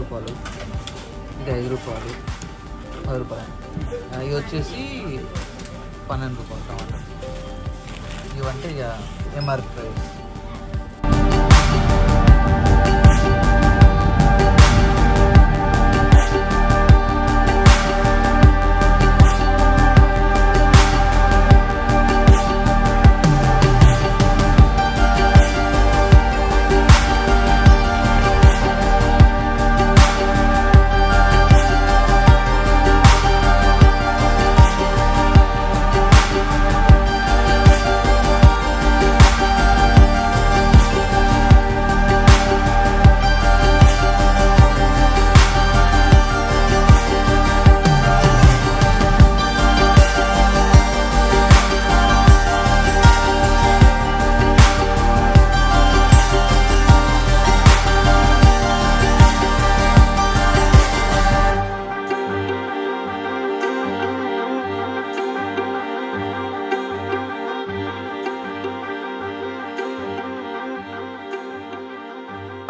రూపాయలు, ఇది 5 రూపాయలు, 10 రూపాయలు. ఇవి వచ్చేసి 12 రూపాయలు టమాటా. ఇవంటే ఇక ఎంఆర్పి ప్రైస్.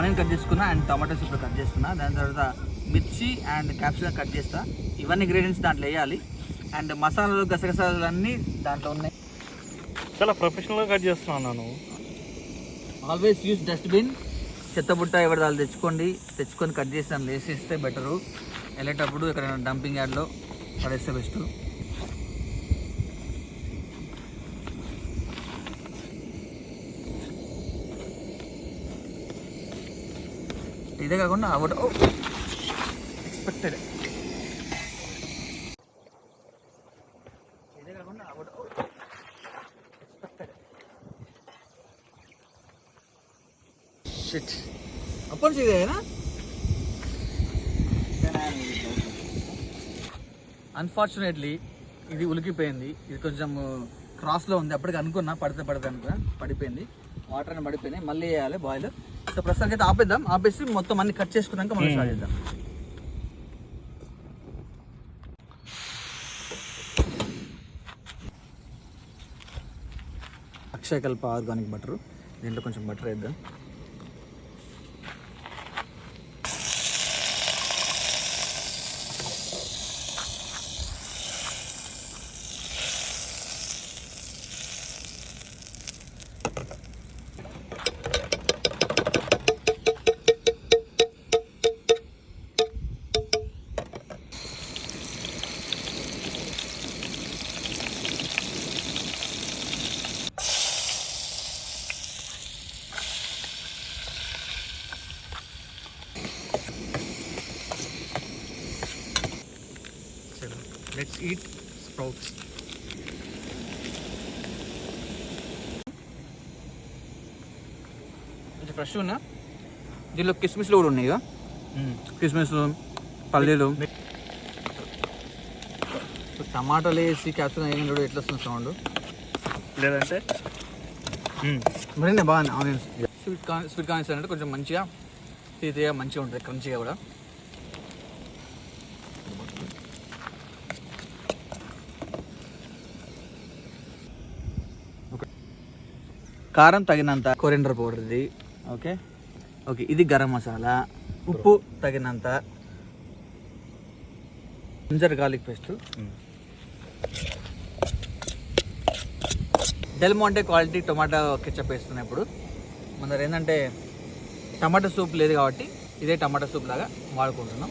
ఆనియన్ కట్ చేసుకున్నా అండ్ టమాటోస్ ఇప్పుడు కట్ చేసుకున్నా. దాని తర్వాత మిర్చి అండ్ క్యాప్సికమ్ కట్ చేస్తా. ఇవన్నీ ఇంగ్రీడియంట్స్ దాంట్లో వేయాలి. అండ్ మసాలాలు గసగసాలు అన్నీ దాంట్లో ఉన్నాయి. చాలా ప్రొఫెషనల్గా కట్ చేస్తున్నాను. Always use dustbin. చెత్తబుట్ట ఎవరి వాళ్ళు తెచ్చుకొని కట్ చేసి దాన్ని వేసేస్తే బెటరు. వెళ్ళేటప్పుడు ఇక్కడ డంపింగ్ యార్డ్లో పడేస్తే బెస్ట్. ఇదే కాకుండా ఎక్స్పెక్టెడ్ షిట్ అప్పుడు ఇదేనా. అన్ఫార్చునేట్లీ ఇది ఉలికిపోయింది. ఇది కొంచెం క్రాస్లో ఉంది. అప్పటికి అనుకున్నా పడితే అనుకున్నా, పడిపోయింది. వాటర్ అని పడిపోయినాయి. మళ్ళీ వేయాలి బాయిల్. సో ప్రస్తుతానికి అయితే ఆపేద్దాం. ఆపేసి మొత్తం అన్ని కట్ చేసుకున్నాక మళ్ళీ స్టార్ట్ చేద్దాం. Akshayakalpa organic butter. దీంట్లో కొంచెం బటర్ వేద్దాం. Let's eat sprouts. కొంచెం ఫ్రెష్ ఉన్నా. దీనిలో కిస్మిస్లు కూడా ఉన్నాయి. కిస్మిస్లు, పల్లీలు, టమాటాలు వేసి క్యాప్సికమ్ వేయండి. ఎట్లా వస్తుంది సౌండ్? లేదంటే మరీ బాగా ఆనియన్స్. స్వీట్ కార్న్స్ అంటే కొంచెం మంచిగా తీయగా మంచిగా ఉంటుంది, క్రంచిగా కూడా. కారం తగినంత కొరియండర్ పౌడర్ ఇది. ఓకే, ఇది గరం మసాలా. ఉప్పు తగినంత. Ginger garlic paste. Del Monte quality tomato ketchup వేస్తున్నాయి. ఇప్పుడు మన దగ్గర ఏంటంటే టమాటా సూప్ లేదు కాబట్టి ఇదే టమాటా సూప్ లాగా వాడుకుంటున్నాం.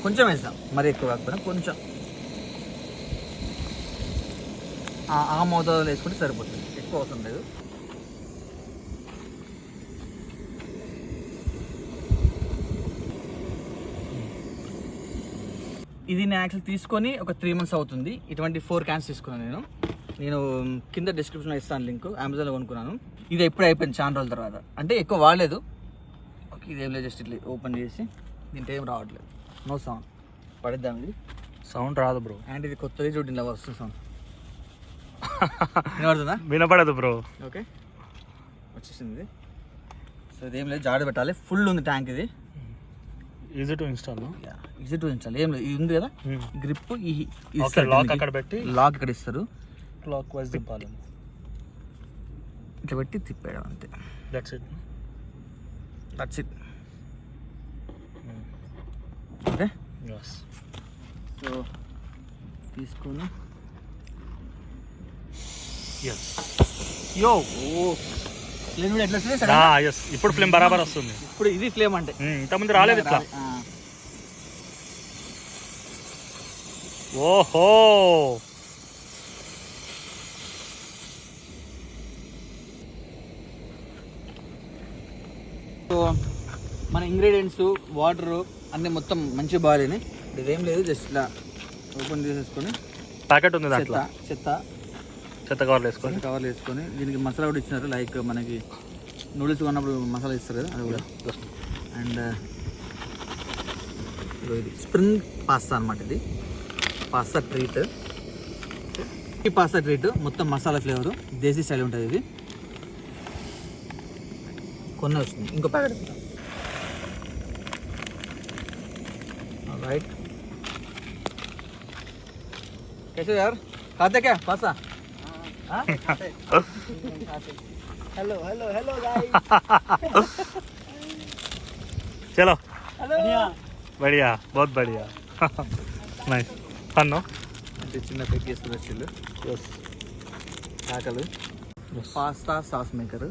కొంచెం వేస్తాం, మరీ ఎక్కువ కాకపోయినా కొంచెం. ఆ మోతాదులో వేసుకుంటే సరిపోతుంది, ఎక్కువ అవసరం లేదు. ఇది నేను యాక్చువల్ తీసుకొని ఒక 3 months అవుతుంది. ఇటువంటి 4 cans తీసుకున్నాను నేను కింద డిస్క్రిప్షన్లో ఇస్తాను లింక్. అమెజాన్లో కొనుక్కున్నాను. ఇది ఎప్పుడు అయిపోయింది చాలా రోజుల తర్వాత, అంటే ఎక్కువ వాడలేదు. ఓకే, ఇదేం లేదు, జస్ట్ ఇట్లా ఓపెన్ చేసి దీంట్లో ఏం రావట్లేదు. No sound. పడిద్దాం. ఇది సౌండ్ రాదు బ్రో. అండ్ ఇది కొత్తది చూడండి, ఇలా వస్తుంది సౌండ్. వినపడుతుందా? వినపడదు బ్రో. ఓకే, వచ్చేసింది. సో ఇదేం లేదు, జాడ పెట్టాలి. ఫుల్ ఉంది ట్యాంక్. ఇది ఈజీ టు ఇన్స్టాల్. ఏం లేదు, ఇది ఉంది కదా గ్రిప్. లాక్ అక్కడ పెట్టి లాక్ ఇక్కడ ఇస్తారు. క్లాక్ వైజ్ తిప్పాలి. ఇట్లా పెట్టి తిప్పేయడం అంతే. That's it. Okay Yes. So తీసుకొని Yes. యో ఫ్లేమ్ ఎట్లా వస్తుంది సరే Yes. ఇప్పుడు ఫ్లేమ్ బరాబర్ వస్తుంది. ఇప్పుడు ఇది ఫ్లేమ్ అంటే ఇంతకుముందు రాలేదు ఇట్లా. ఓహో సో మన ఇంగ్రీడియంట్స్ వాటర్ అన్నీ మొత్తం మంచిగా బాయిల్ అయినాయి. ఇదేం లేదు, జస్ట్ ఇలా ఓపెన్ చేసేసుకొని ప్యాకెట్ ఉంది దాంట్లో. చెత్త కవర్లు వేసుకొని దీనికి మసాలా కూడా ఇచ్చినారు. లైక్ మనకి నూడిల్స్ కొన్నప్పుడు మసాలా ఇస్తారు కదా, అది కూడా. అండ్ ఇది స్ప్రింగ్ పాస్తా అనమాట. ఇది పాస్తా ట్రీట్. ఈ పాస్తా ట్రీట్ మొత్తం మసాలా ఫ్లేవర్ దేశీ స్టైల్ ఉంటుంది. ఇది కొన్ని వస్తుంది, ఇంకో ప్యాకెట్. రైట్ कैसे यार खाते क्या pasta? Hello hello hello guys. चलो हेलो. बढ़िया बहुत बढ़िया. Nice fun no. అంటే చిన్న పెగ్ చేసుకుని వచ్చిళ్ళు. Yes. ఆకలు. Pasta sauce maker.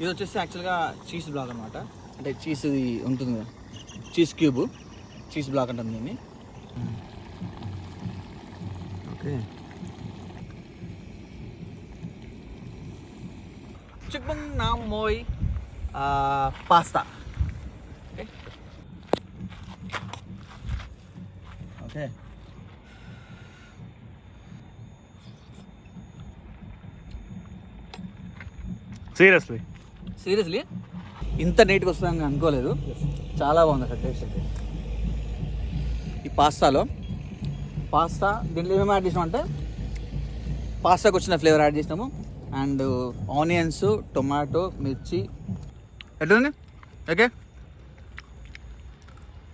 ఇది వచ్చేసి యాక్చువల్గా చీజ్ బ్లాక్ అనమాట. అంటే చీజ్ ఇది ఉంటుంది కదా, చీజ్ క్యూబ్, చీజ్ బ్లాక్ అంటుంది దీన్ని. ఓకే, చికెన్ నామోయ్ పాస్తా. ఓకే ఓకే సీరియస్లీ ఇంత నీట్గా వస్తుందని అనుకోలేదు. చాలా బాగుంది అసలు టేస్ట్ అయితే. ఈ పాస్తాలో దీంట్లో ఏమేమి యాడ్ చేసినాం అంటే పాస్తాకు వచ్చిన ఫ్లేవర్ యాడ్ చేసినాము. అండ్ ఆనియన్స్, టొమాటో, మిర్చి. ఎట్లుంది? ఓకే.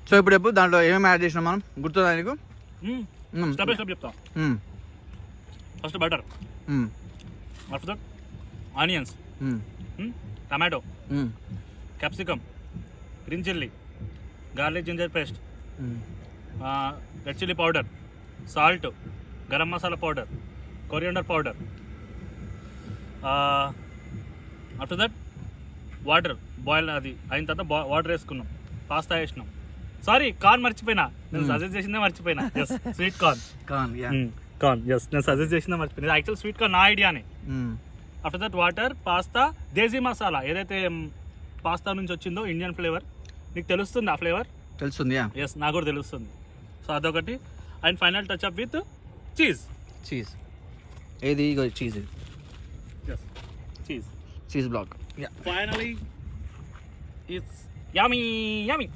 సో ఇప్పుడు ఎప్పుడు దాంట్లో ఏమేమి యాడ్ చేసినాం మనం, గుర్తుందా నీకు? చెప్తా. First butter, after that onions, tomato, capsicum, green chilli, garlic ginger paste, red chilli powder, salt, garam masala powder, coriander powder. After that water boil అది అయిన తర్వాత వాటర్ వేసుకున్నాం, పాస్తా వేసినాం. సారీ, కార్న్ మర్చిపోయినా, నేను సజెస్ట్ చేసిందే మర్చిపోయినా. Sweet corn. నేను సజెస్ట్ చేసిందే మర్చిపోయినా. యాక్చువల్ స్వీట్ కార్న్ నా ఐడియానే. ఆఫ్టర్ దట్ వాటర్, పాస్తా, దేశీ మసాలా ఏదైతే పాస్తా నుంచి వచ్చిందో ఇండియన్ ఫ్లేవర్. నీకు తెలుస్తుంది ఆ ఫ్లేవర్? తెలుస్తుంది. ఎస్, నాకు కూడా తెలుస్తుంది. సో అదొకటి. And final touch up with cheese. ఏది? Cheese. Cheese block. Finally it's yummy.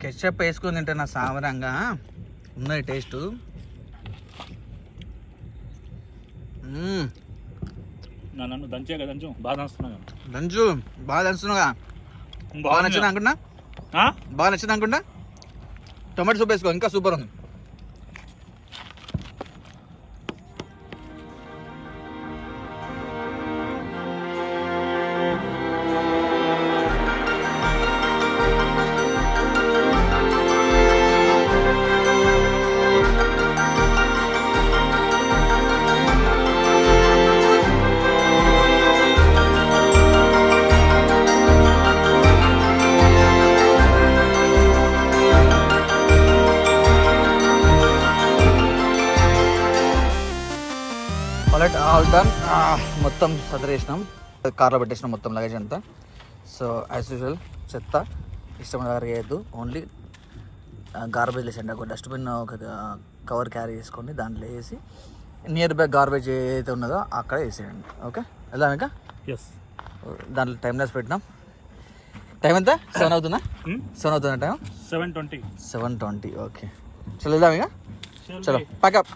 Ketchup వేసుకొని తింటే నా సామరంగా ఉన్నది టేస్ట్. నన్ను దంచు బాగా దంచుతున్నాగా. బాగా నచ్చింది అనుకున్నా. బాగా నచ్చింది అనుకుంటా. టొమాటో సూప్ వేసుకో, ఇంకా సూపర్ ఉంది. All done. మొత్తం సదరేసినాం, కార్లో పెట్టేసినాం మొత్తం లగేజ్ అంతా. సో యాజ్ యూజువల్ చెత్త ఇష్టమైన దగ్గర వేయద్దు. ఓన్లీ గార్బేజ్ వేసండి. ఒక డస్ట్బిన్, ఒక కవర్ క్యారీ చేసుకొని దాంట్లో వేసి నియర్ బై గార్బేజ్ ఏదైతే ఉన్నదో అక్కడ వేసేయండి. ఓకే, వెళ్దాం ఇంకా. దాంట్లో టైం లెస్ పెట్టినాం. టైం ఎంత? 7 అవుతుందా? 7 అవుతుందా టైం? 7:20. ఓకే, చలో వెళ్దాం ఇక. చలో ప్యాకప్.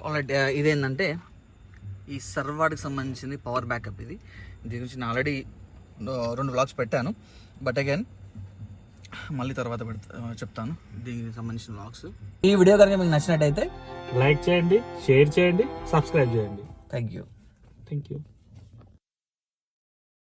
ఆల్రైట్, ఇదేంటంటే ఈ సర్వాడికి సంబంధించింది పవర్ బ్యాకప్. ఇది దీని గురించి నేను ఆల్రెడీ 2 వ్లాగ్స్ పెట్టాను. బట్ అగైన్ మళ్ళీ తర్వాత చెప్తాను దీనికి సంబంధించిన వ్లాగ్స్. ఈ వీడియో కనుక మీకు నచ్చినట్టయితే లైక్ చేయండి, షేర్ చేయండి, సబ్స్క్రైబ్ చేయండి. Thank you.